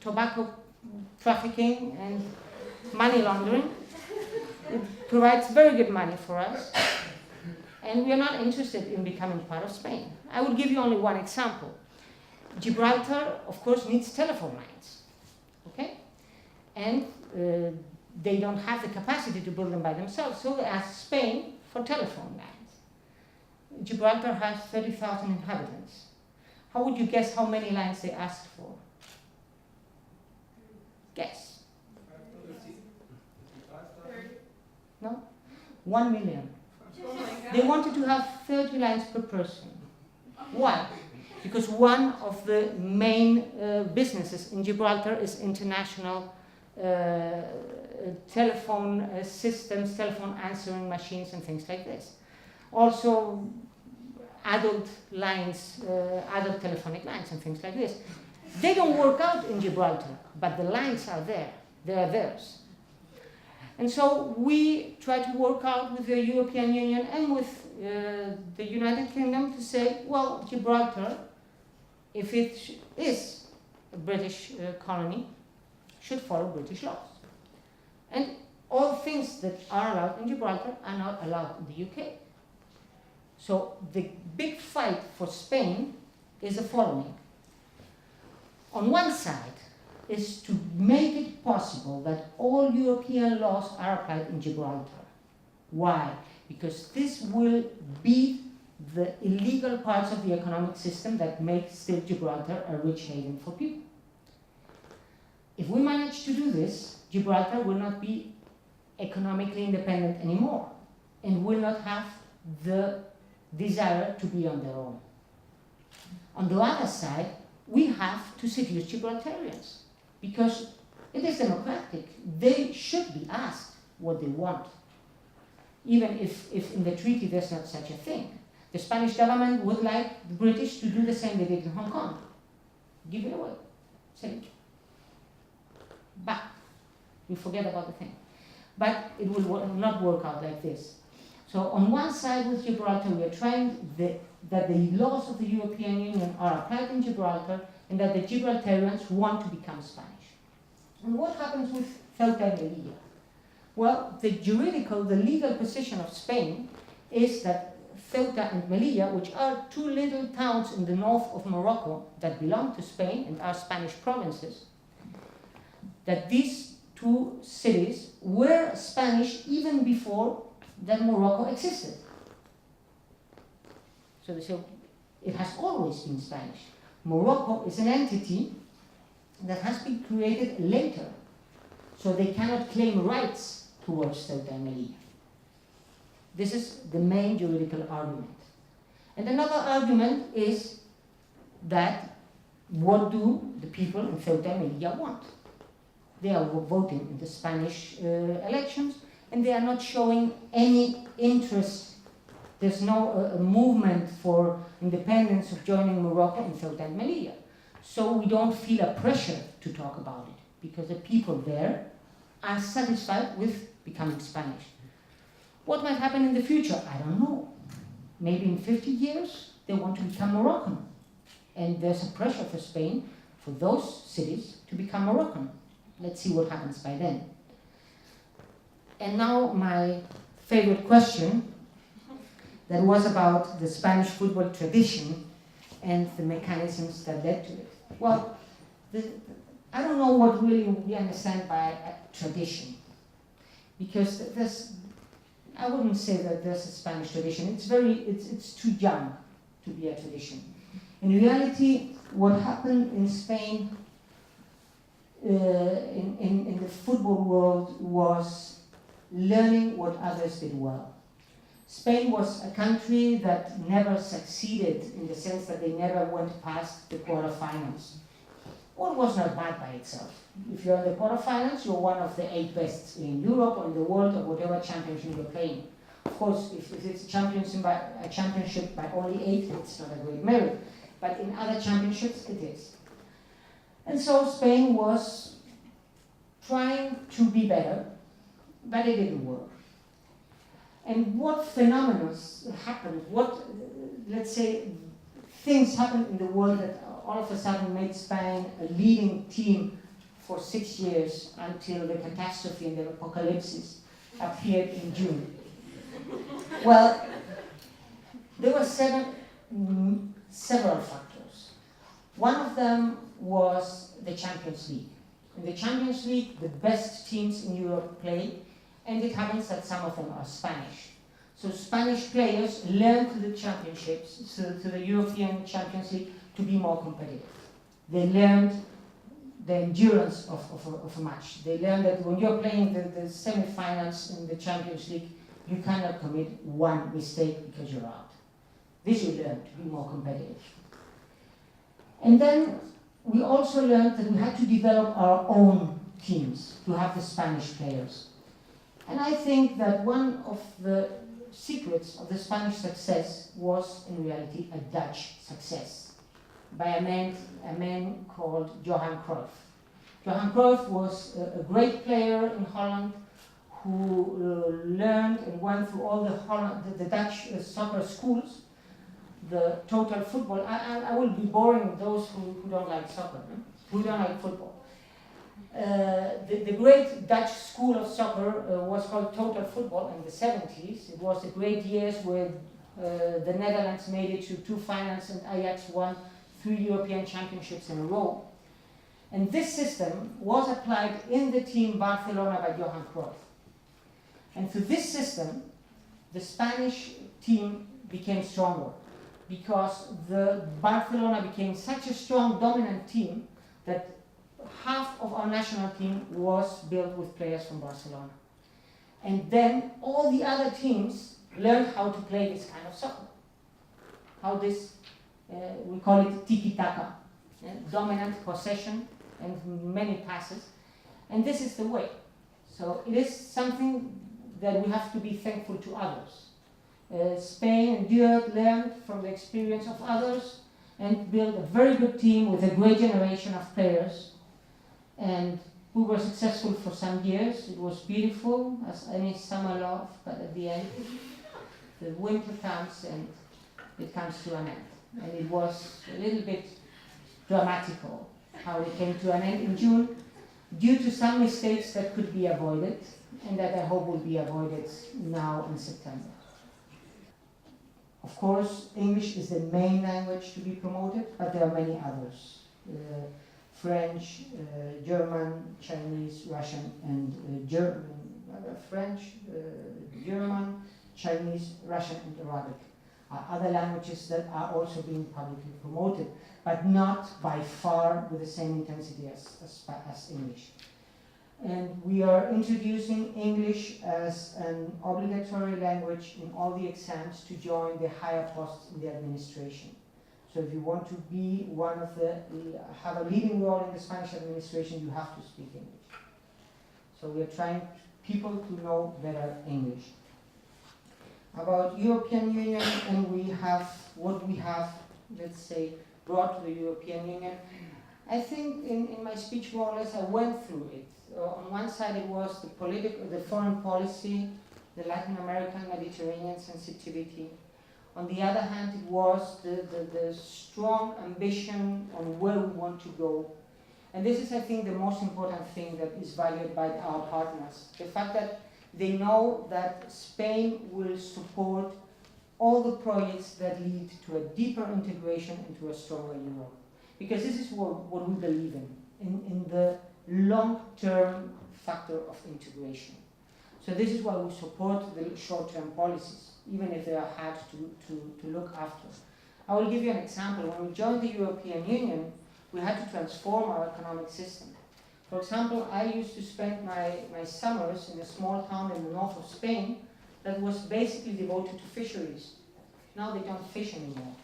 tobacco trafficking and money laundering. It provides very good money for us, and we are not interested in becoming part of Spain. I will give you only one example. Gibraltar, of course, needs telephone lines, okay? And they don't have the capacity to build them by themselves, so they ask Spain for telephone lines. Gibraltar has 30,000 inhabitants. How would you guess how many lines they asked for? Guess. No? 1 million. They wanted to have 30 lines per person. Why? Because one of the main businesses in Gibraltar is international telephone systems, telephone answering machines and things like this. Also adult lines, adult telephonic lines and things like this. They don't work out in Gibraltar, but the lines are there. They are theirs. And so we try to work out with the European Union and with the United Kingdom to say, well, Gibraltar, if it is a British colony, should follow British laws. And all things that are allowed in Gibraltar are not allowed in the UK. So the big fight for Spain is the following. On one side is to make it possible that all European laws are applied in Gibraltar. Why? Because this will beat the illegal parts of the economic system that make still Gibraltar a rich haven for people. If we manage to do this, Gibraltar will not be economically independent anymore and will not have the desire to be on their own. On the other side, we have to seduce Gibraltarians because it is democratic. They should be asked what they want, even if in the treaty there's not such a thing. The Spanish government would like the British to do the same they did in Hong Kong. Give it away. Say, but you forget about the thing. But it will not work out like this. So on one side with Gibraltar, we are trying that the laws of the European Union are applied in Gibraltar and that the Gibraltarians want to become Spanish. And what happens with Ceuta and Melilla? Well, the legal position of Spain is that Ceuta and Melilla, which are two little towns in the north of Morocco that belong to Spain and are Spanish provinces, that these two cities were Spanish even before that Morocco existed. So they say it has always been Spanish. Morocco is an entity that has been created later, so they cannot claim rights towards Ceuta and Melilla. This is the main juridical argument. And another argument is that what do the people in Ceuta and Melilla want? They are voting in the Spanish elections, and they are not showing any interest. There's no movement for independence of joining Morocco in Ceuta and Melilla. So we don't feel a pressure to talk about it, because the people there are satisfied with becoming Spanish. What might happen in the future? I don't know. Maybe in 50 years, they want to become Moroccan. And there's a pressure for Spain, for those cities, to become Moroccan. Let's see what happens by then. And now my favorite question, that was about the Spanish football tradition and the mechanisms that led to it. Well, I don't know what really we understand by a tradition, because I wouldn't say that there's a Spanish tradition. It's too young to be a tradition. In reality, what happened in Spain in the football world was learning what others did well. Spain was a country that never succeeded in the sense that they never went past the quarterfinals. Well, it was not bad by itself. If you're in the quarterfinals, you're one of the 8 best in Europe or in the world or whatever championship you're playing. Of course, if it's a championship by only 8, it's not a great merit. But in other championships, it is. And so Spain was trying to be better, but it didn't work. And what phenomena happened, let's say, things happened in the world that all of a sudden made Spain a leading team for 6 years until the catastrophe and the apocalypse appeared in June. Well, there were several factors. One of them was the Champions League. In the Champions League, the best teams in Europe play, and it happens that some of them are Spanish. So Spanish players learn to the championships, to the European Champions League, to be more competitive. They learned the endurance of a match. They learned that when you're playing the semi-finals in the Champions League, you cannot commit one mistake because you're out. This you learn to be more competitive. And then we also learned that we had to develop our own teams to have the Spanish players. And I think that one of the secrets of the Spanish success was in reality a Dutch success by a man called Johan Cruyff. Johan Cruyff was a great player in Holland who learned and went through all the Dutch soccer schools, the total football. I will be boring those who don't like soccer, who don't like football. The great Dutch school of soccer was called total football in the 70s. It was the great years where the Netherlands made it to 2 finals and Ajax won 3 European championships in a row. And this system was applied in the team Barcelona by Johan Cruyff. And through this system, the Spanish team became stronger, because the Barcelona became such a strong, dominant team that half of our national team was built with players from Barcelona. And then all the other teams learned how to play this kind of soccer. How this, we call it tiki-taka, dominant possession and many passes. And this is the way. So it is something that we have to be thankful to others. Spain endured, learned from the experience of others, and built a very good team with a great generation of players. And we were successful for some years. It was beautiful, as any summer love, but at the end, the winter comes and it comes to an end. And it was a little bit dramatical how it came to an end in June, due to some mistakes that could be avoided, and that I hope will be avoided now in September. Of course, English is the main language to be promoted, but there are many others. French, German, Chinese, Russian, and French, German, Chinese, Russian, and Arabic are other languages that are also being publicly promoted, but not by far with the same intensity as English. And we are introducing English as an obligatory language in all the exams to join the higher posts in the administration. So if you want to be have a leading role in the Spanish administration, you have to speak English. So we are trying people to know better English. About European Union, and what we have, let's say, brought to the European Union. I think in my speech, more or less, I went through it. On one side, it was the foreign policy, the Latin American, Mediterranean sensitivity. On the other hand, it was the strong ambition on where we want to go. And this is, I think, the most important thing that is valued by our partners. The fact that they know that Spain will support all the projects that lead to a deeper integration into a stronger Europe. Because this is what we believe in the long-term factor of integration. So this is why we support the short-term policies, even if they are hard to look after. I will give you an example. When we joined the European Union, we had to transform our economic system. For example, I used to spend my summers in a small town in the north of Spain that was basically devoted to fisheries. Now they don't fish anymore.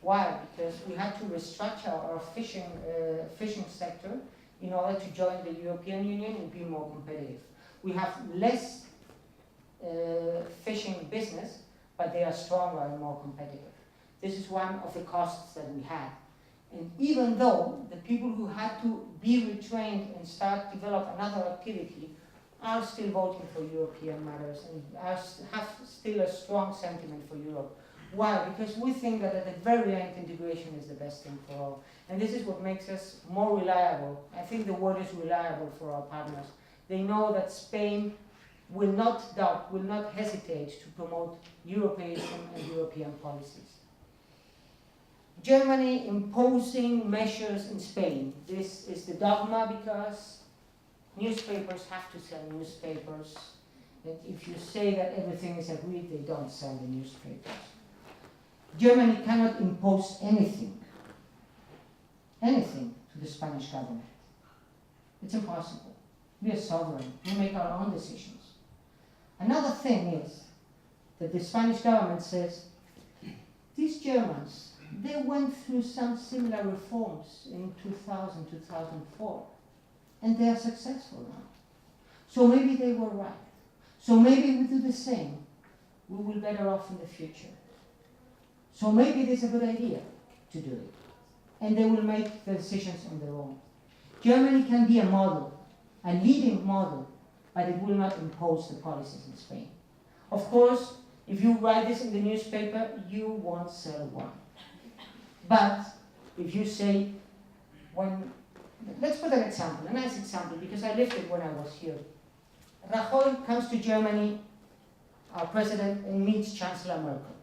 Why? Because we had to restructure our fishing sector in order to join the European Union and be more competitive. We have less fishing business, but they are stronger and more competitive. This is one of the costs that we had. And even though the people who had to be retrained and develop another activity are still voting for European matters and have still a strong sentiment for Europe. Why? Because we think that at the very end, integration is the best thing for all. And this is what makes us more reliable. I think the word is reliable for our partners. They know that Spain will not doubt, will not hesitate to promote Europeanism and European policies. Germany imposing measures in Spain. This is the dogma because newspapers have to sell newspapers. And if you say that everything is agreed, they don't sell the newspapers. Germany cannot impose anything to the Spanish government. It's impossible. We are sovereign. We make our own decisions. Another thing is that the Spanish government says, these Germans, they went through some similar reforms in 2000, 2004, and they are successful now. So maybe they were right. So maybe we do the same. We will be better off in the future. So maybe it is a good idea to do it. And they will make the decisions on their own. Germany can be a model, a leading model, but it will not impose the policies in Spain. Of course, if you write this in the newspaper, you won't sell one. But if you say, let's put an example, a nice example, because I lived it when I was here. Rajoy comes to Germany, our president, and meets Chancellor Merkel.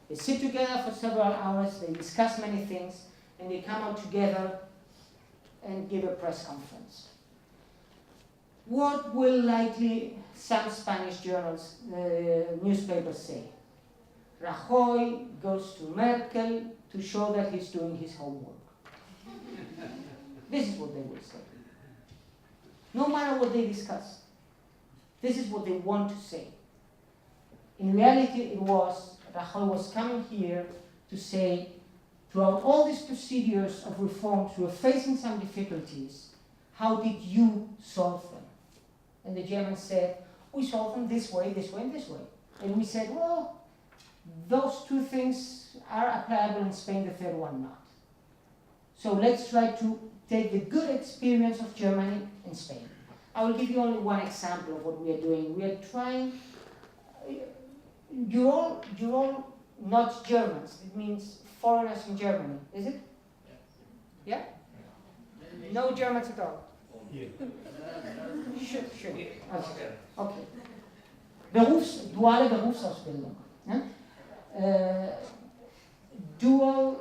They sit together for several hours, they discuss many things, and they come out together and give a press conference. What will likely some Spanish journals, newspapers say? Rajoy goes to Merkel to show that he's doing his homework. This is what they will say. No matter what they discuss, this is what they want to say. In reality, Rajoy was coming here to say, throughout all these procedures of reforms, we are facing some difficulties. How did you solve them? And the Germans said, we solve them this way, this way, and this way. And we said, well, those two things are applicable in Spain, the third one not. So let's try to take the good experience of Germany and Spain. I will give you only one example of what we are doing. We are trying, you're all not Germans. It means foreigners in Germany, is it? Yeah? No Germans at all? Sure. Okay. Duale Berufsausbildung. Dual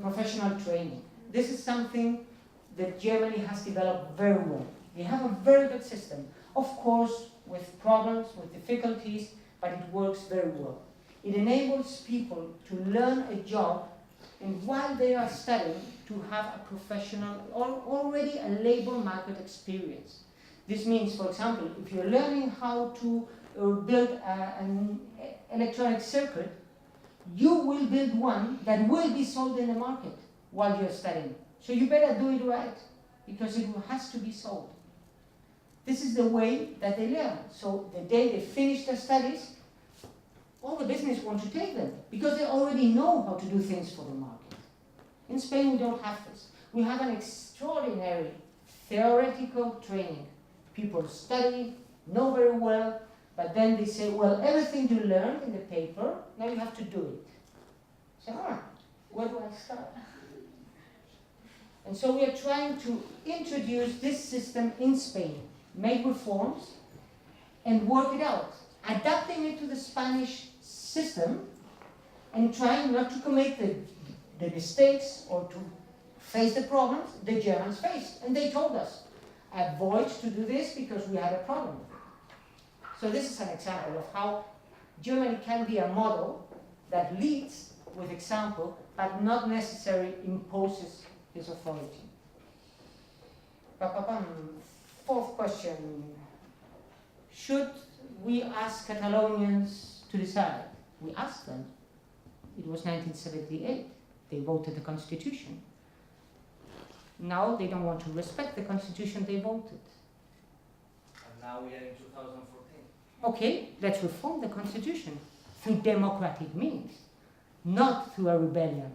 professional training. This is something that Germany has developed very well. They have a very good system. Of course, with problems, with difficulties, but it works very well. It enables people to learn a job, and while they are studying, to have a professional or already a labor market experience. This means, for example, if you're learning how to build an electronic circuit, you will build one that will be sold in the market while you're studying. So you better do it right, because it has to be sold. This is the way that they learn. So the day they finish their studies, all the business want to take them, because they already know how to do things for the market. In Spain, we don't have this. We have an extraordinary theoretical training. People study, know very well, but then they say, well, everything you learned in the paper, now you have to do it. So, where do I start? And so we are trying to introduce this system in Spain, make reforms, and work it out, adapting it to the Spanish system, and trying not to commit the mistakes or to face the problems the Germans faced. And they told us, avoid to do this because we had a problem. So this is an example of how Germany can be a model that leads with example, but not necessarily imposes his authority. Fourth question. Should we ask Catalonians to decide? We asked them. It was 1978. They voted the constitution. Now they don't want to respect the constitution they voted. And now we are in 2014. Okay, let's reform the constitution through democratic means, not through a rebellion.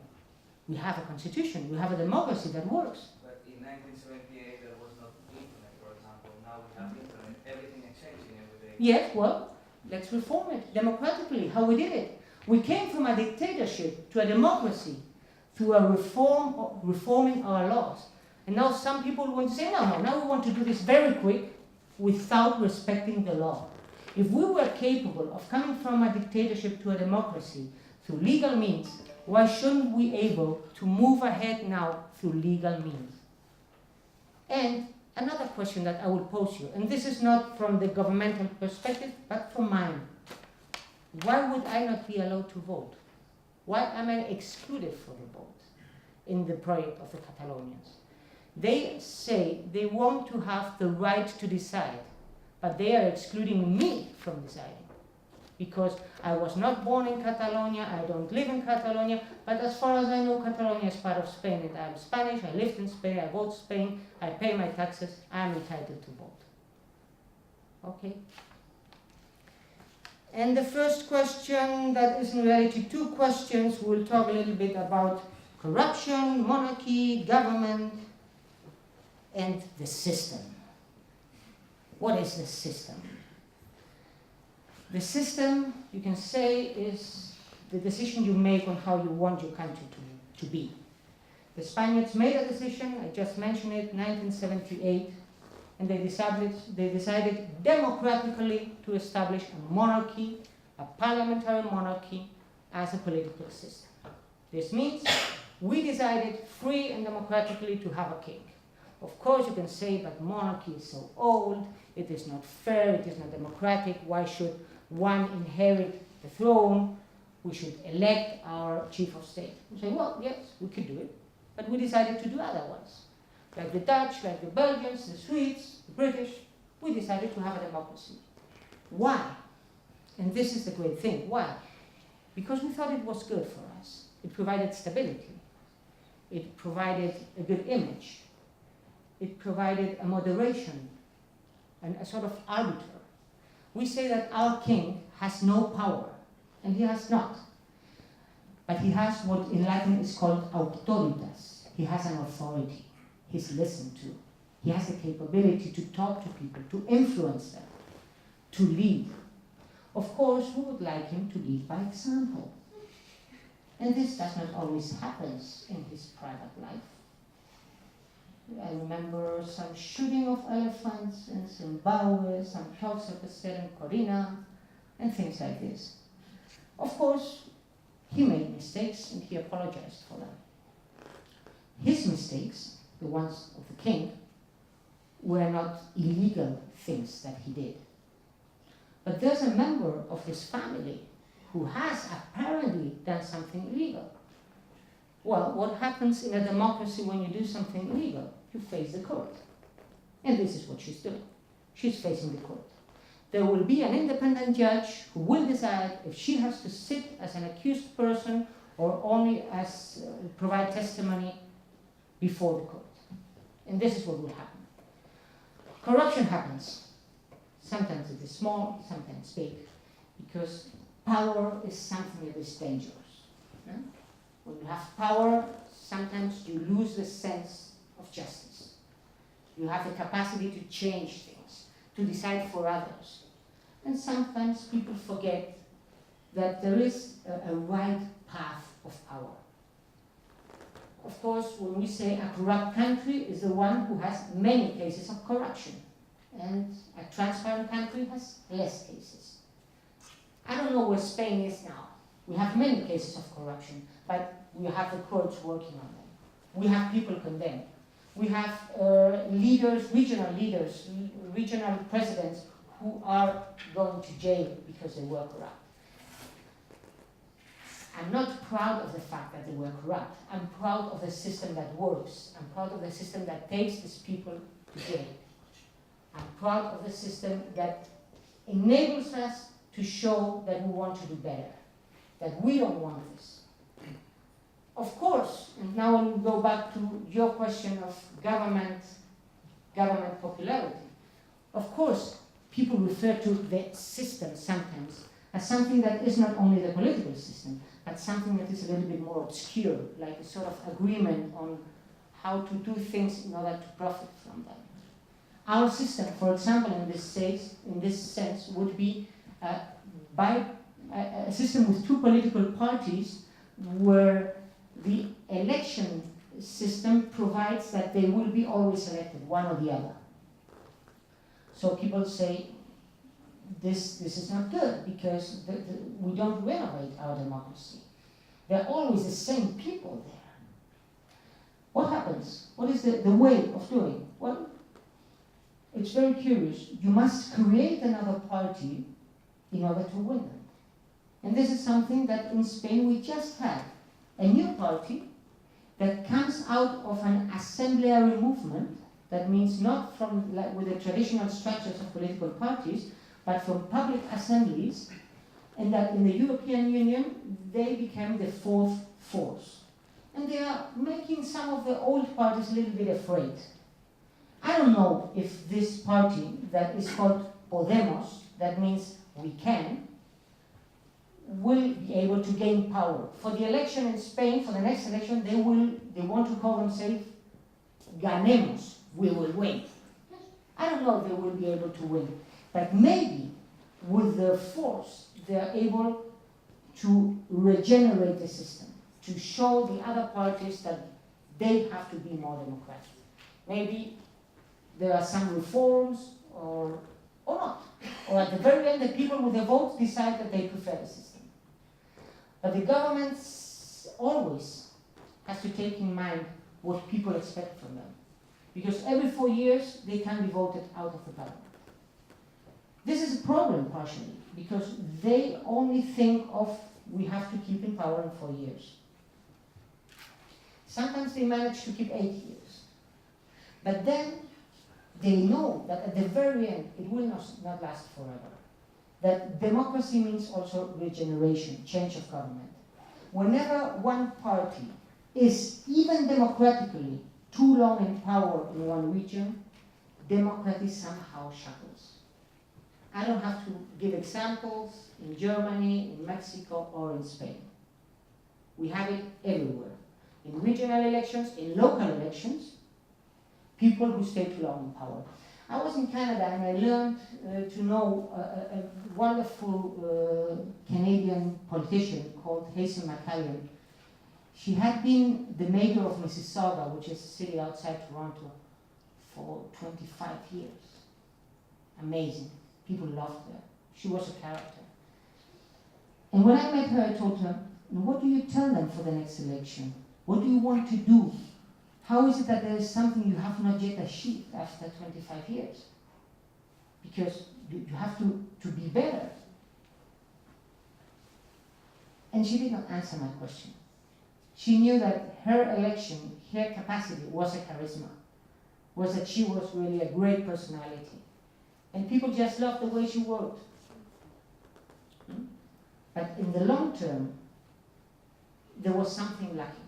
We have a constitution, we have a democracy that works. But in 1978 there was not internet, for example. Now we have internet, everything is changing every day. Yes, well, let's reform it democratically, how we did it. We came from a dictatorship to a democracy through a reforming our laws. And now some people want to say, no, now we want to do this very quick without respecting the law. If we were capable of coming from a dictatorship to a democracy through legal means, why shouldn't we be able to move ahead now through legal means? And another question that I will pose you, and this is not from the governmental perspective, but from mine. Why would I not be allowed to vote? Why am I excluded from the vote in the project of the Catalonians? They say they want to have the right to decide, but they are excluding me from deciding. Because I was not born in Catalonia, I don't live in Catalonia, but as far as I know, Catalonia is part of Spain, and I'm Spanish, I lived in Spain, I vote Spain, I pay my taxes, I'm entitled to vote. Okay? And the first question, that is in reality two questions, we'll talk a little bit about corruption, monarchy, government, and the system. What is the system? The system, you can say, is the decision you make on how you want your country to be. The Spaniards made a decision, I just mentioned it, 1978, and they decided democratically to establish a monarchy, a parliamentary monarchy, as a political system. This means we decided free and democratically to have a king. Of course, you can say, but monarchy is so old, it is not fair, it is not democratic, why should one inherit the throne? we should elect our chief of state. We say, well, yes, we could do it, but we decided to do other ones. Like the Dutch, like the Belgians, the Swedes, the British, we decided to have a democracy. Why? And this is the great thing. Why? Because we thought it was good for us. It provided stability. It provided a good image. It provided a moderation and a sort of arbiter. We say that our king has no power, and he has not. But he has what in Latin is called auctoritas. He has an authority. He's listened to. He has the capability to talk to people, to influence them, to lead. Of course, we would like him to lead by example. And this does not always happen in his private life. I remember some shooting of elephants in Zimbabwe, some talks at the set in Corina, and things like this. Of course, he made mistakes and he apologized for them. His mistakes, the ones of the king, were not illegal things that he did. But there's a member of his family who has apparently done something illegal. Well, what happens in a democracy when you do something illegal? You face the court. And this is what she's doing. She's facing the court. There will be an independent judge who will decide if she has to sit as an accused person or only as provide testimony before the court. And this is what will happen. Corruption happens. Sometimes it is small, sometimes big, because power is something that is dangerous. Yeah? When you have power, sometimes you lose the sense of justice. You have the capacity to change things, to decide for others. And sometimes people forget that there is a right path of power. Of course, when we say a corrupt country is the one who has many cases of corruption, and a transparent country has less cases. I don't know where Spain is now. We have many cases of corruption, but we have the courts working on them. We have people condemned. We have leaders, regional presidents who are going to jail because they were corrupt. I'm not proud of the fact that they were corrupt. I'm proud of the system that works. I'm proud of the system that takes these people to jail. I'm proud of the system that enables us to show that we want to do better, that we don't want this. Of course, and now we'll go back to your question of government popularity. Of course, people refer to the system sometimes as something that is not only the political system, but something that is a little bit more obscure, like a sort of agreement on how to do things in order to profit from them. Our system, for example, in this sense, would be a system with two political parties where the election system provides that they will be always elected, one or the other. So people say, this is not good because we don't renovate our democracy. There are always the same people there. What happens? What is the way of doing? Well, it's very curious. You must create another party in order to win them. And this is something that in Spain we just had. A new party that comes out of an assembleary movement, that means not from with the traditional structures of political parties, but from public assemblies, and that in the European Union they became the fourth force. And they are making some of the old parties a little bit afraid. I don't know if this party that is called Podemos, that means we can, will be able to gain power. For the election in Spain, for the next election, they want to call themselves Ganemos, we will win. I don't know if they will be able to win, but maybe with their force, they are able to regenerate the system, to show the other parties that they have to be more democratic. Maybe there are some reforms or not. Or at the very end, the people with the vote decide that they prefer the system. But the government always has to take in mind what people expect from them. Because every 4 years, they can be voted out of the parliament. This is a problem, partially, because they only think of we have to keep in power in 4 years. Sometimes they manage to keep 8 years. But then they know that at the very end, it will not last forever. That democracy means also regeneration, change of government. Whenever one party is, even democratically, too long in power in one region, democracy somehow shackles. I don't have to give examples in Germany, in Mexico, or in Spain. We have it everywhere. In regional elections, in local elections, people who stay too long in power. I was in Canada and I learned to know a wonderful Canadian politician called Hazel McCallion. She had been the mayor of Mississauga, which is a city outside Toronto, for 25 years. Amazing. People loved her. She was a character. And when I met her, I told her, what do you tell them for the next election? What do you want to do? How is it that there is something you have not yet achieved after 25 years? Because you have to be better. And she did not answer my question. She knew that her election, her capacity was a charisma, was that she was really a great personality. And people just loved the way she worked. But in the long term, there was something lacking.